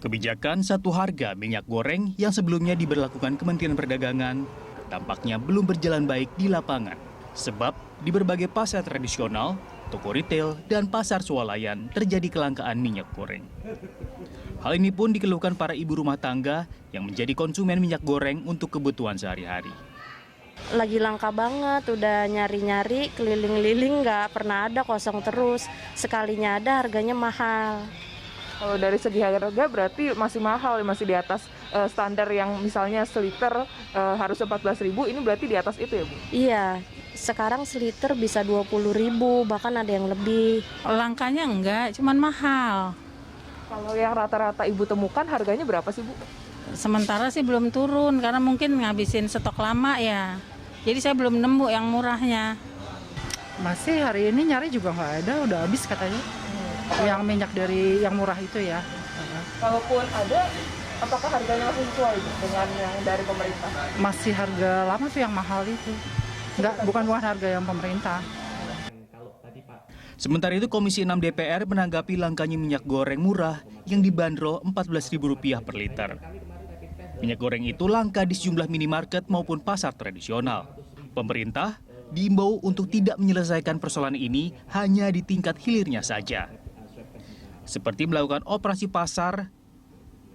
Kebijakan satu harga minyak goreng yang sebelumnya diberlakukan Kementerian Perdagangan tampaknya belum berjalan baik di lapangan. Sebab di berbagai pasar tradisional, toko retail, dan pasar swalayan terjadi kelangkaan minyak goreng. Hal ini pun dikeluhkan para ibu rumah tangga yang menjadi konsumen minyak goreng untuk kebutuhan sehari-hari. Lagi langka banget, udah nyari-nyari, keliling-liling nggak pernah ada, kosong terus. Sekalinya ada harganya mahal. Kalau dari segi harga berarti masih mahal, masih di atas standar yang misalnya seliter harus 14.000, ini berarti di atas itu ya Bu? Iya, sekarang seliter bisa 20.000, bahkan ada yang lebih. Langkanya enggak, cuman mahal. Kalau yang rata-rata Ibu temukan harganya berapa sih Bu? Sementara sih belum turun karena mungkin ngabisin stok lama ya. Jadi saya belum nemu yang murahnya. Masih hari ini nyari juga nggak ada, udah habis katanya. Yang minyak dari yang murah itu ya. Kalaupun ada, apakah harganya masih sesuai dengan yang dari pemerintah? Masih harga lama tuh yang mahal itu. Bukan harga yang pemerintah. Sementara itu Komisi 6 DPR menanggapi langkanya minyak goreng murah yang dibanderol Rp14.000 per liter. Minyak goreng itu langka di sejumlah minimarket maupun pasar tradisional. Pemerintah diimbau untuk tidak menyelesaikan persoalan ini hanya di tingkat hilirnya saja. Seperti melakukan operasi pasar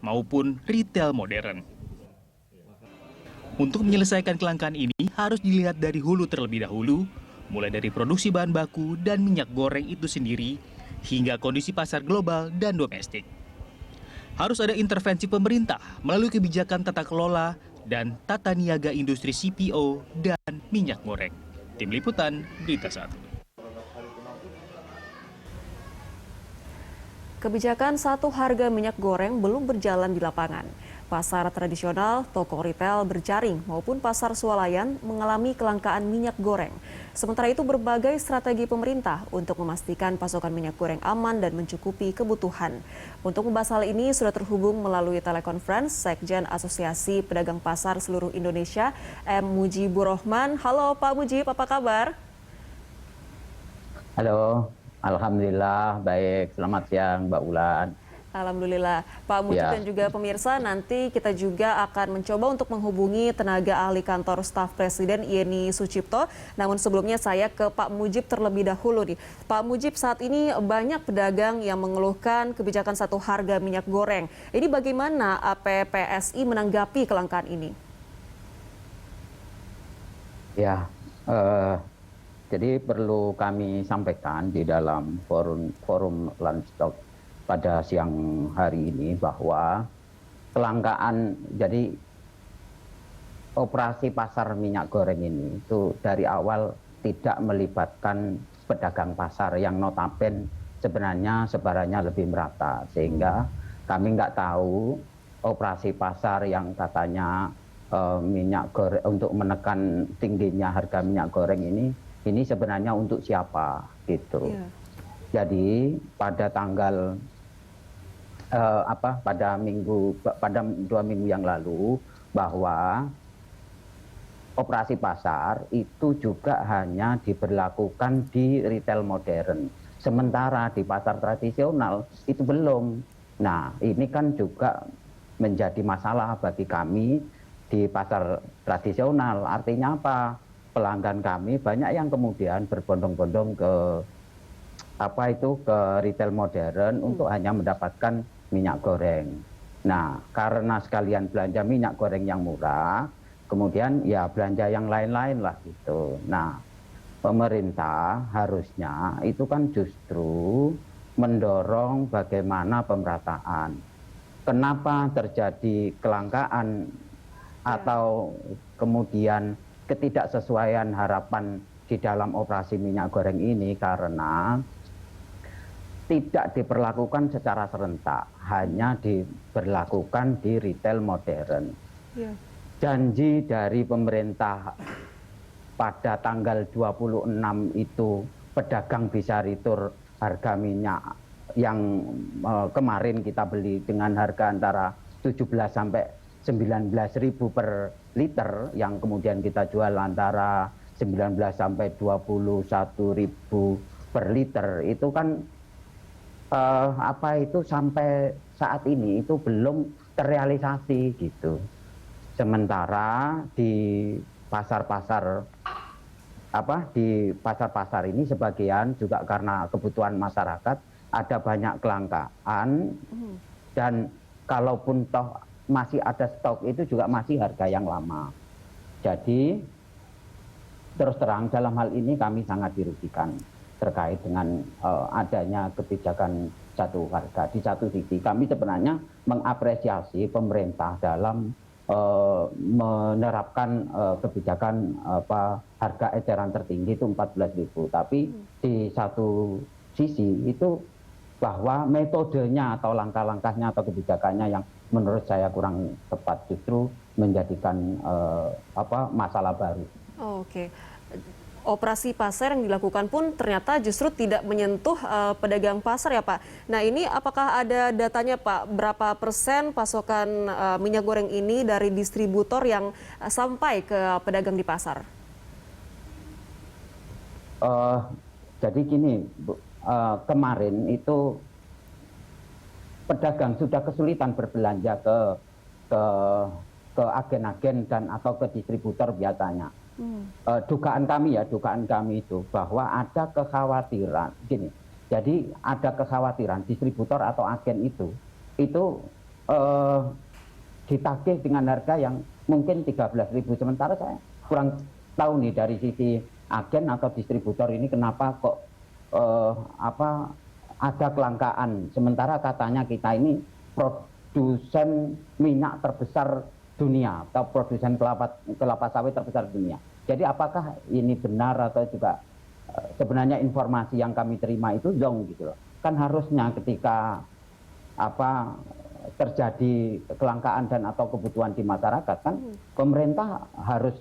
maupun retail modern. Untuk menyelesaikan kelangkaan ini harus dilihat dari hulu terlebih dahulu, mulai dari produksi bahan baku dan minyak goreng itu sendiri, hingga kondisi pasar global dan domestik. Harus ada intervensi pemerintah melalui kebijakan tata kelola dan tata niaga industri CPO dan minyak goreng. Tim Liputan, Berita 1. Kebijakan satu harga minyak goreng belum berjalan di lapangan. Pasar tradisional, toko retail berjaring maupun pasar swalayan mengalami kelangkaan minyak goreng. Sementara itu berbagai strategi pemerintah untuk memastikan pasokan minyak goreng aman dan mencukupi kebutuhan. Untuk membahas hal ini sudah terhubung melalui telekonferensi Sekjen Asosiasi Pedagang Pasar Seluruh Indonesia, M. Mujibur Rahman. Halo Pak Mujib, apa kabar? Halo. Alhamdulillah, baik. Selamat siang, Mbak Ulan. Alhamdulillah. Pak Mujib dan juga pemirsa, nanti kita juga akan mencoba untuk menghubungi tenaga ahli kantor staf Presiden Yeni Sucipto. Namun sebelumnya saya ke Pak Mujib terlebih dahulu nih. Pak Mujib, saat ini banyak pedagang yang mengeluhkan kebijakan satu harga minyak goreng. Ini bagaimana APPSI menanggapi kelangkaan ini? Ya, jadi perlu kami sampaikan di dalam forum lunch talk pada siang hari ini bahwa kelangkaan, jadi operasi pasar minyak goreng ini itu dari awal tidak melibatkan pedagang pasar yang notabene sebenarnya sebarannya lebih merata, sehingga kami nggak tahu operasi pasar yang katanya minyak goreng untuk menekan tingginya harga minyak goreng ini sebenarnya untuk siapa gitu. Yeah. Jadi pada tanggal pada 2 minggu yang lalu bahwa operasi pasar itu juga hanya diberlakukan di retail modern. Sementara di pasar tradisional itu belum. Nah, ini kan juga menjadi masalah bagi kami di pasar tradisional. Artinya apa? Pelanggan kami banyak yang kemudian berbondong-bondong ke retail modern untuk hanya mendapatkan minyak goreng. Nah, karena sekalian belanja minyak goreng yang murah, kemudian ya belanja yang lain-lain lah gitu. Nah, pemerintah harusnya itu kan justru mendorong bagaimana pemerataan. Kenapa terjadi kelangkaan atau kemudian ketidaksesuaian harapan di dalam operasi minyak goreng ini? Karena tidak diperlakukan secara serentak, hanya diberlakukan di retail modern. Yeah. Janji dari pemerintah pada tanggal 26 itu pedagang bisa retur harga minyak yang kemarin kita beli dengan harga antara 17 sampai 19.000 per liter, yang kemudian kita jual antara 19 sampai 21.000 per liter, itu kan apa itu sampai saat ini itu belum terrealisasi gitu. Sementara di pasar-pasar di pasar-pasar ini sebagian juga karena kebutuhan masyarakat ada banyak kelangkaan dan kalaupun toh masih ada stok itu juga masih harga yang lama. Jadi terus terang dalam hal ini kami sangat dirugikan terkait dengan adanya kebijakan satu harga. Di satu sisi kami sebenarnya mengapresiasi pemerintah dalam menerapkan kebijakan harga eceran tertinggi itu 14.000. Tapi di satu sisi itu bahwa metodenya atau langkah-langkahnya atau kebijakannya yang menurut saya kurang tepat justru menjadikan masalah baru. Oke. Operasi pasar yang dilakukan pun ternyata justru tidak menyentuh pedagang pasar ya Pak. Nah ini apakah ada datanya Pak, berapa persen pasokan minyak goreng ini dari distributor yang sampai ke pedagang di pasar? Jadi gini, kemarin itu pedagang sudah kesulitan berbelanja ke agen-agen dan atau ke distributor biasanya. Dugaan kami itu bahwa ada kekhawatiran gini. Jadi ada kekhawatiran distributor atau agen itu ditagih dengan harga yang mungkin 13.000. Sementara saya kurang tahu nih dari sisi agen atau distributor ini kenapa kok ada kelangkaan. Sementara katanya kita ini produsen minyak terbesar dunia atau produsen kelapa sawit terbesar dunia. Jadi apakah ini benar atau juga sebenarnya informasi yang kami terima itu zong gitu loh. Kan harusnya ketika terjadi kelangkaan dan atau kebutuhan di masyarakat kan pemerintah harus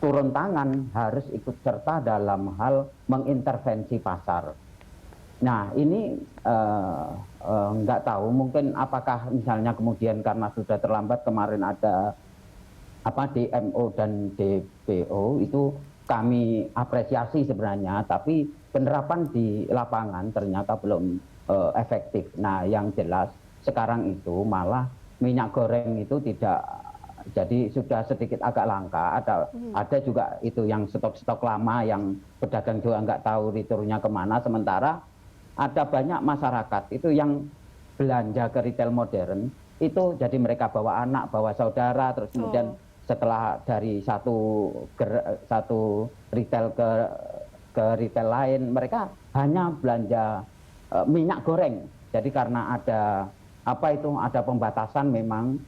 turun tangan, harus ikut serta dalam hal mengintervensi pasar. Nah ini nggak tahu mungkin apakah misalnya kemudian karena sudah terlambat kemarin ada DMO dan DPO itu kami apresiasi sebenarnya, tapi penerapan di lapangan ternyata belum efektif. Nah yang jelas sekarang itu malah minyak goreng itu tidak, jadi sudah sedikit agak langka. Ada juga itu yang stok-stok lama yang pedagang juga nggak tahu returnnya kemana, sementara ada banyak masyarakat itu yang belanja ke retail modern itu jadi mereka bawa anak, bawa saudara, terus kemudian setelah dari satu retail ke retail lain mereka hanya belanja minyak goreng. Jadi karena ada ada pembatasan memang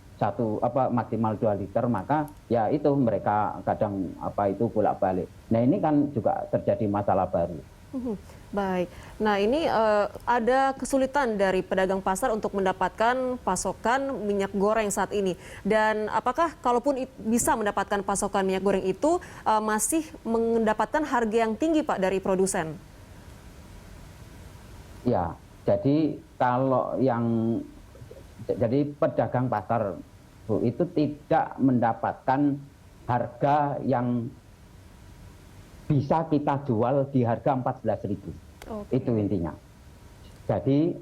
maksimal 2 liter, maka ya itu mereka kadang bolak-balik. Nah ini kan juga terjadi masalah baru. Baik, nah ini ada kesulitan dari pedagang pasar untuk mendapatkan pasokan minyak goreng saat ini. Dan apakah kalaupun bisa mendapatkan pasokan minyak goreng itu masih mendapatkan harga yang tinggi Pak dari produsen? Ya, jadi kalau jadi pedagang pasar Bu, itu tidak mendapatkan harga yang bisa kita jual di harga 14.000. Itu intinya. Jadi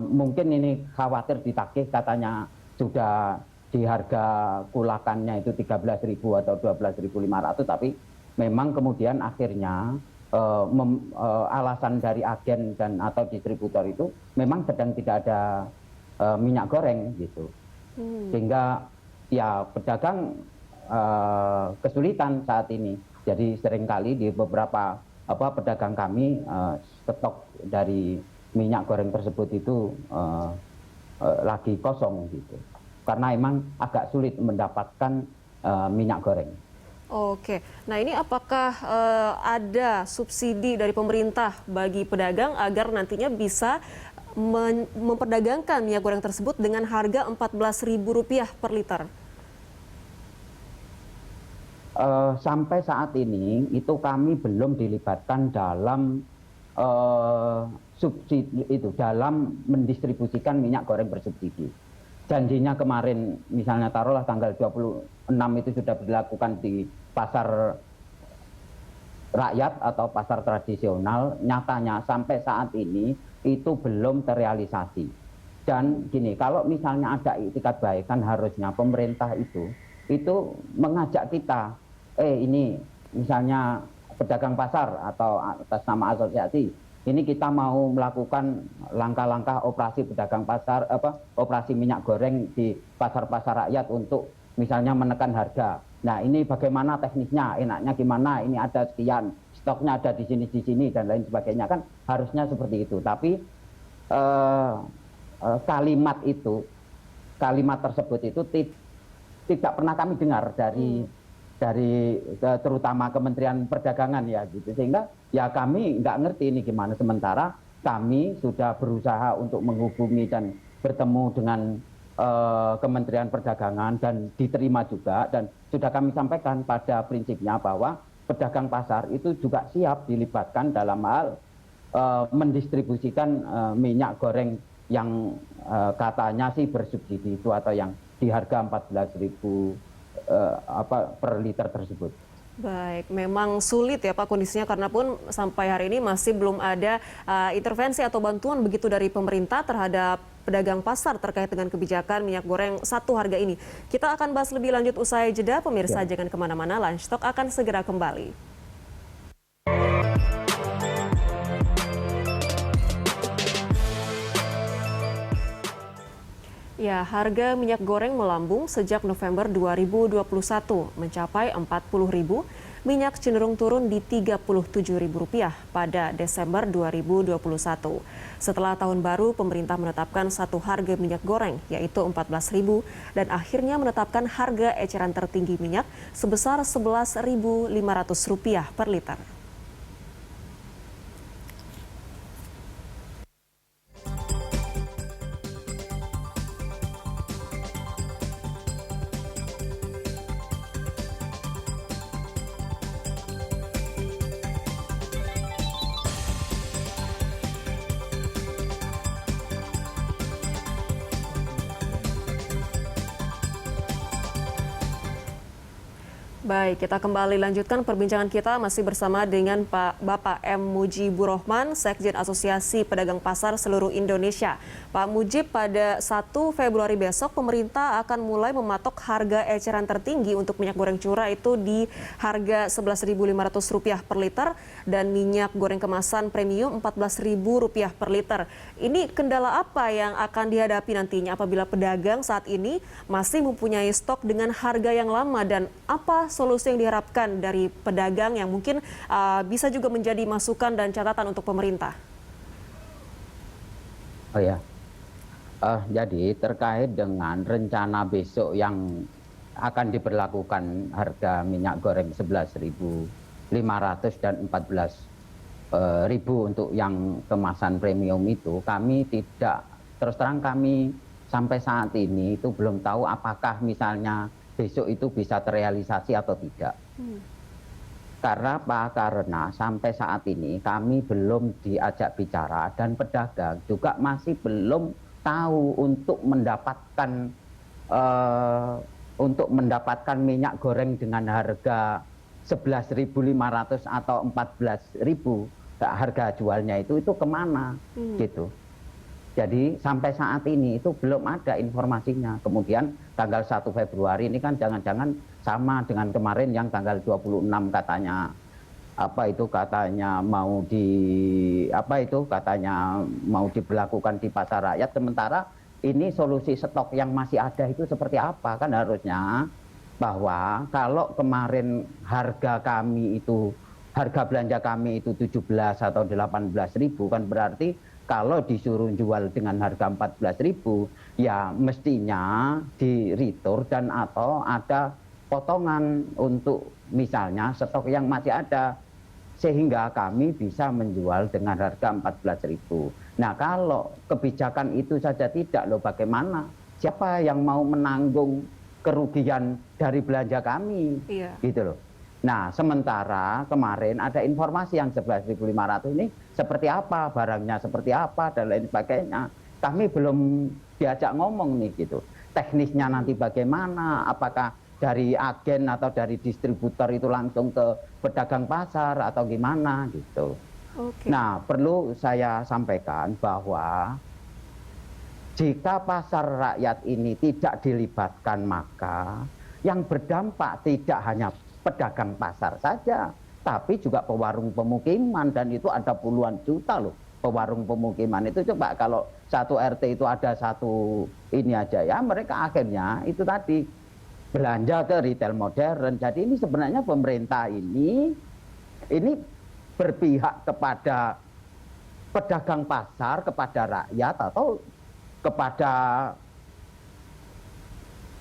mungkin ini khawatir ditagih katanya sudah di harga kulakannya itu 13.000 atau 12.500, tapi memang kemudian akhirnya alasan dari agen dan atau distributor itu memang sedang tidak ada minyak goreng gitu. Sehingga ya pedagang kesulitan saat ini. Jadi seringkali di beberapa pedagang kami stok dari minyak goreng tersebut itu lagi kosong gitu. Karena emang agak sulit mendapatkan minyak goreng. Oke, nah ini apakah ada subsidi dari pemerintah bagi pedagang agar nantinya bisa memperdagangkan minyak goreng tersebut dengan harga Rp14.000 per liter? Sampai saat ini itu kami belum dilibatkan dalam subsidi itu, dalam mendistribusikan minyak goreng bersubsidi. Janjinya kemarin misalnya taruhlah tanggal 26 itu sudah dilakukan di pasar rakyat atau pasar tradisional nyatanya sampai saat ini itu belum terrealisasi. Dan gini, kalau misalnya ada itikat baik, kan harusnya pemerintah itu mengajak kita, ini misalnya pedagang pasar atau atas nama asosiasi, ini kita mau melakukan langkah-langkah operasi pedagang pasar, operasi minyak goreng di pasar-pasar rakyat untuk misalnya menekan harga. Nah, ini bagaimana teknisnya, enaknya gimana, ini ada sekian, stoknya ada di sini, dan lain sebagainya, kan harusnya seperti itu. Tapi kalimat tersebut itu tidak pernah kami dengar dari terutama Kementerian Perdagangan ya gitu, sehingga ya kami nggak ngerti ini gimana. Sementara kami sudah berusaha untuk menghubungi dan bertemu dengan Kementerian Perdagangan dan diterima juga, dan sudah kami sampaikan pada prinsipnya bahwa pedagang pasar itu juga siap dilibatkan dalam hal mendistribusikan minyak goreng yang katanya sih bersubsidi itu, atau yang di harga 14.000 per liter tersebut. Baik, memang sulit ya Pak kondisinya, karena pun sampai hari ini masih belum ada intervensi atau bantuan begitu dari pemerintah terhadap pedagang pasar terkait dengan kebijakan minyak goreng satu harga ini. Kita akan bahas lebih lanjut usai jeda, pemirsa jangan kemana-mana, Lunch Talk akan segera kembali. Ya, harga minyak goreng melambung sejak November 2021 mencapai Rp40.000, minyak cenderung turun di Rp37.000 pada Desember 2021. Setelah tahun baru, pemerintah menetapkan satu harga minyak goreng, yaitu Rp14.000, dan akhirnya menetapkan harga eceran tertinggi minyak sebesar Rp11.500 per liter. Baik, kita kembali lanjutkan perbincangan kita masih bersama dengan Bapak M. Mujibur Rahman, Sekjen Asosiasi Pedagang Pasar Seluruh Indonesia. Pak Mujib, pada 1 Februari besok pemerintah akan mulai mematok harga eceran tertinggi untuk minyak goreng curah itu di harga Rp11.500 per liter dan minyak goreng kemasan premium Rp14.000 per liter. Ini kendala apa yang akan dihadapi nantinya apabila pedagang saat ini masih mempunyai stok dengan harga yang lama, dan apa solusi yang diharapkan dari pedagang yang mungkin bisa juga menjadi masukan dan catatan untuk pemerintah? Oh ya, jadi terkait dengan rencana besok yang akan diberlakukan harga minyak goreng 11.500 dan 14.000 untuk yang kemasan premium itu, kami tidak, terus terang kami sampai saat ini itu belum tahu apakah misalnya besok itu bisa terrealisasi atau tidak. Karena apa? Karena sampai saat ini kami belum diajak bicara dan pedagang juga masih belum tahu untuk mendapatkan minyak goreng dengan harga 11.500 atau 14.000, harga jualnya itu kemana gitu. Jadi sampai saat ini itu belum ada informasinya. Kemudian tanggal 1 Februari ini kan jangan-jangan sama dengan kemarin yang tanggal 26 katanya mau diberlakukan di pasar rakyat, sementara ini solusi stok yang masih ada itu seperti apa? Kan harusnya bahwa kalau kemarin harga belanja kami itu 17 atau 18.000, kan berarti kalau disuruh jual dengan harga 14.000, ya mestinya di-retur dan atau ada potongan untuk misalnya stok yang masih ada, sehingga kami bisa menjual dengan harga 14.000. Nah, kalau kebijakan itu saja tidak, loh bagaimana? Siapa yang mau menanggung kerugian dari belanja kami? Iya. Gitu loh. Nah, sementara kemarin ada informasi yang 11.500 ini seperti apa, barangnya seperti apa, dan lain sebagainya. Kami belum diajak ngomong nih gitu. Teknisnya nanti bagaimana, apakah dari agen atau dari distributor itu langsung ke pedagang pasar atau gimana gitu. Oke. Nah, perlu saya sampaikan bahwa jika pasar rakyat ini tidak dilibatkan, maka yang berdampak tidak hanya pedagang pasar saja, tapi juga pewarung pemukiman, dan itu ada puluhan juta loh pewarung pemukiman itu. Coba kalau satu RT itu ada satu ini aja ya, mereka akhirnya itu tadi belanja ke retail modern. Jadi ini sebenarnya pemerintah ini berpihak kepada pedagang pasar, kepada rakyat, atau kepada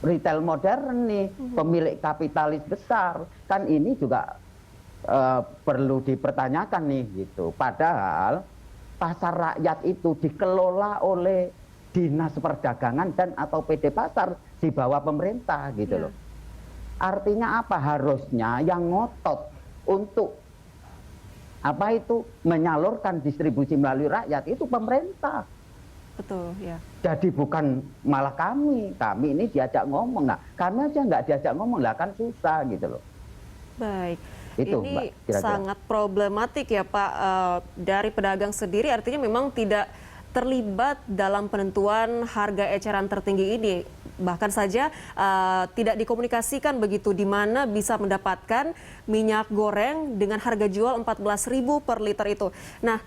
retail modern nih, pemilik kapitalis besar. Kan ini juga perlu dipertanyakan nih gitu. Padahal pasar rakyat itu dikelola oleh Dinas Perdagangan dan atau PD Pasar di bawah pemerintah gitu loh. Artinya apa? Harusnya yang ngotot untuk apa itu menyalurkan distribusi melalui rakyat itu pemerintah. Betul, ya. Jadi bukan malah kami ini diajak ngomong. Nah, kami aja nggak diajak ngomong lah, kan susah gitu loh. Baik. Itu, ini Mbak, kira-kira. sangat problematik ya Pak, dari pedagang sendiri, artinya memang tidak terlibat dalam penentuan harga eceran tertinggi ini. Bahkan saja tidak dikomunikasikan begitu di mana bisa mendapatkan minyak goreng dengan harga jual 14.000 per liter itu. Nah,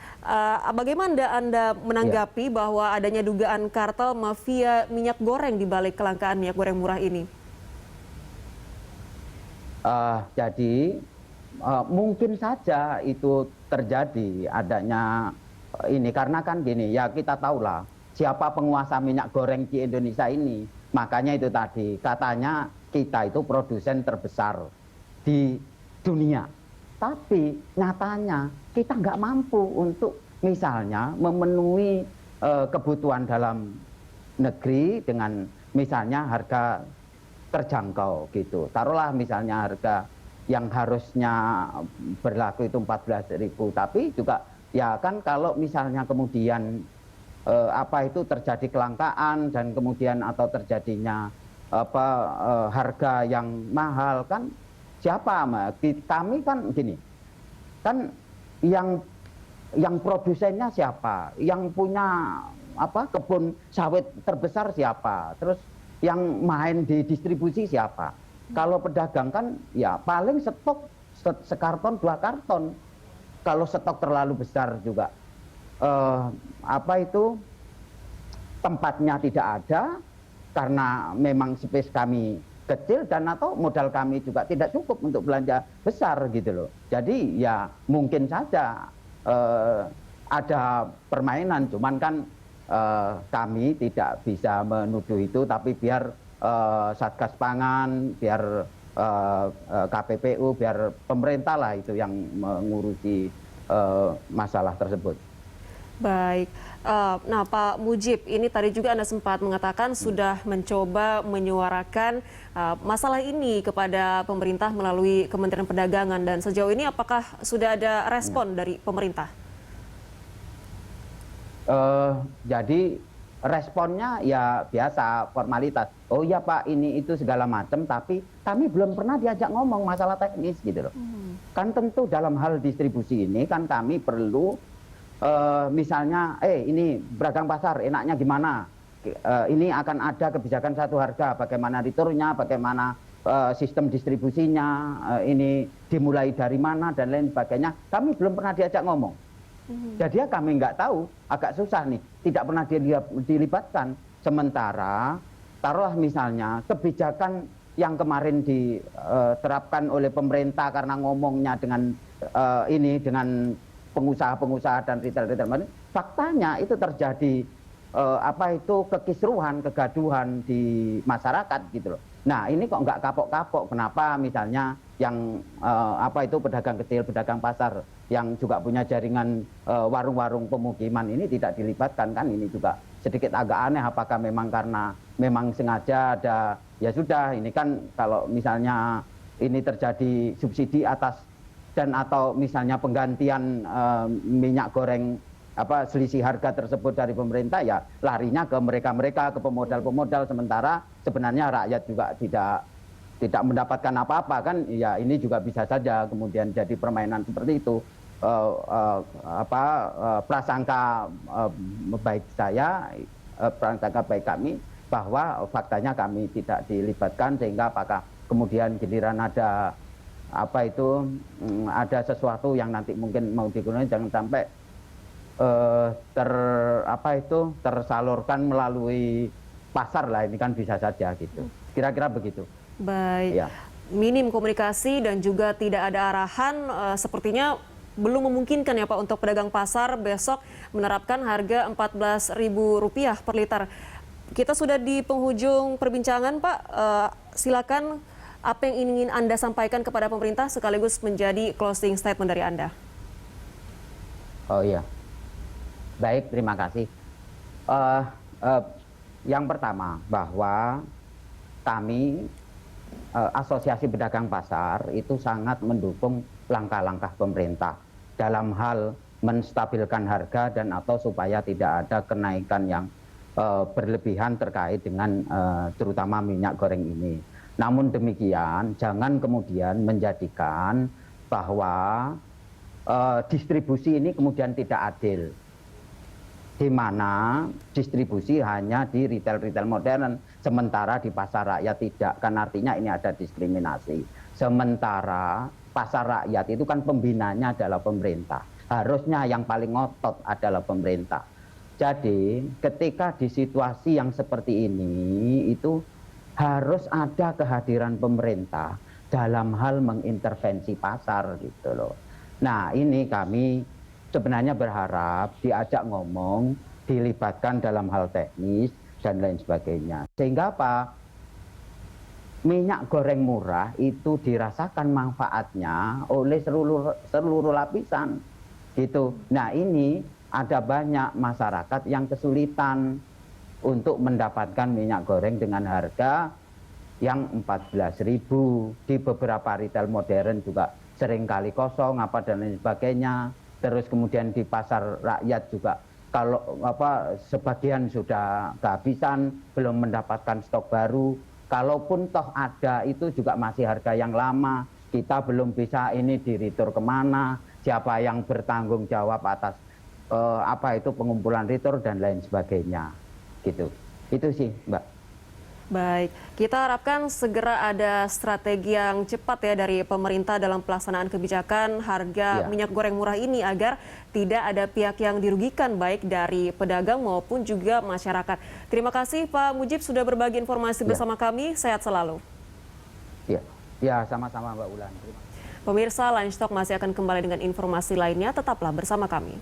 bagaimana Anda menanggapi bahwa adanya dugaan kartel mafia minyak goreng di balik kelangkaan minyak goreng murah ini? Jadi mungkin saja itu terjadi adanya ini, karena kan gini ya, kita tahulah siapa penguasa minyak goreng di Indonesia ini. Makanya itu tadi katanya kita itu produsen terbesar di dunia, tapi nyatanya kita nggak mampu untuk misalnya memenuhi kebutuhan dalam negeri dengan misalnya harga terjangkau gitu. Taruhlah misalnya harga yang harusnya berlaku itu 14.000, tapi juga ya kan kalau misalnya kemudian apa itu terjadi kelangkaan dan kemudian atau terjadinya harga yang mahal, kan siapa? Kami kan gini, kan yang produsennya siapa? Yang punya kebun sawit terbesar siapa? Terus yang main di distribusi siapa? Kalau pedagang kan ya paling stok sekarton 2 karton. Kalau stok terlalu besar juga tempatnya tidak ada karena memang space kami kecil dan atau modal kami juga tidak cukup untuk belanja besar gitu loh. Jadi ya mungkin saja ada permainan, cuman kan kami tidak bisa menuduh itu, tapi biar Satgas Pangan, biar KPPU, biar pemerintah lah itu yang mengurusi masalah tersebut. Baik, nah Pak Mujib, ini tadi juga Anda sempat mengatakan sudah mencoba menyuarakan masalah ini kepada pemerintah melalui Kementerian Perdagangan, dan sejauh ini apakah sudah ada respon dari pemerintah? Jadi responnya ya biasa, formalitas. Oh ya Pak, ini itu segala macam, tapi kami belum pernah diajak ngomong masalah teknis gitu loh. Kan tentu dalam hal distribusi ini kan kami perlu misalnya, ini pedagang pasar enaknya gimana? Ini akan ada kebijakan satu harga, bagaimana returnnya, bagaimana sistem distribusinya, ini dimulai dari mana dan lain sebagainya. Kami belum pernah diajak ngomong. Jadi ya kami nggak tahu, agak susah nih, tidak pernah dilibatkan. Sementara taruhlah misalnya kebijakan yang kemarin diterapkan oleh pemerintah karena ngomongnya dengan dengan pengusaha-pengusaha dan retail-retail, faktanya itu terjadi kekisruhan, kegaduhan di masyarakat gitu loh. Nah ini kok nggak kapok-kapok, kenapa misalnya yang pedagang kecil, pedagang pasar yang juga punya jaringan warung-warung pemukiman ini tidak dilibatkan, kan ini juga sedikit agak aneh. Apakah memang karena memang sengaja ada, ya sudah ini kan kalau misalnya ini terjadi subsidi atas dan atau misalnya penggantian minyak goreng selisih harga tersebut dari pemerintah, ya larinya ke mereka-mereka, ke pemodal-pemodal, sementara sebenarnya rakyat juga tidak mendapatkan apa-apa kan, ya ini juga bisa saja kemudian jadi permainan seperti itu. Prasangka baik saya, prasangka baik kami bahwa faktanya kami tidak dilibatkan, sehingga apakah kemudian giliran ada ada sesuatu yang nanti mungkin mau digunakan, jangan sampai tersalurkan melalui pasar lah, ini kan bisa saja gitu. Kira-kira begitu. Baik, Ya. minim komunikasi dan juga tidak ada arahan, sepertinya belum memungkinkan ya Pak untuk pedagang pasar besok menerapkan harga Rp14.000 per liter. Kita sudah di penghujung perbincangan Pak, silakan apa yang ingin Anda sampaikan kepada pemerintah sekaligus menjadi closing statement dari Anda. Oh iya, baik, terima kasih. Yang pertama bahwa kami Asosiasi Pedagang Pasar itu sangat mendukung langkah-langkah pemerintah dalam hal menstabilkan harga dan atau supaya tidak ada kenaikan yang berlebihan terkait dengan terutama minyak goreng ini. Namun demikian, jangan kemudian menjadikan bahwa distribusi ini kemudian tidak adil, di mana distribusi hanya di retail-retail modern, sementara di pasar rakyat tidak. Kan artinya ini ada diskriminasi. Sementara pasar rakyat itu kan pembinanya adalah pemerintah. Harusnya yang paling ngotot adalah pemerintah. Jadi ketika di situasi yang seperti ini itu harus ada kehadiran pemerintah dalam hal mengintervensi pasar gitu loh. Nah ini kami sebenarnya berharap diajak ngomong, dilibatkan dalam hal teknis dan lain sebagainya. Sehingga apa? Minyak goreng murah itu dirasakan manfaatnya oleh seluruh lapisan gitu. Nah ini ada banyak masyarakat yang kesulitan untuk mendapatkan minyak goreng dengan harga yang 14.000. Di beberapa retail modern juga seringkali kosong dan lain sebagainya. Terus kemudian di pasar rakyat juga kalau sebagian sudah kehabisan, belum mendapatkan stok baru. Kalaupun toh ada itu juga masih harga yang lama. Kita belum bisa ini diritur kemana, siapa yang bertanggung jawab atas pengumpulan ritur dan lain sebagainya. Gitu. Itu sih, Mbak. Baik, kita harapkan segera ada strategi yang cepat ya dari pemerintah dalam pelaksanaan kebijakan harga minyak goreng murah ini agar tidak ada pihak yang dirugikan baik dari pedagang maupun juga masyarakat. Terima kasih Pak Mujib sudah berbagi informasi bersama kami. Sehat selalu. Ya, sama-sama Mbak Ulan. Pemirsa, Line Stock masih akan kembali dengan informasi lainnya. Tetaplah bersama kami.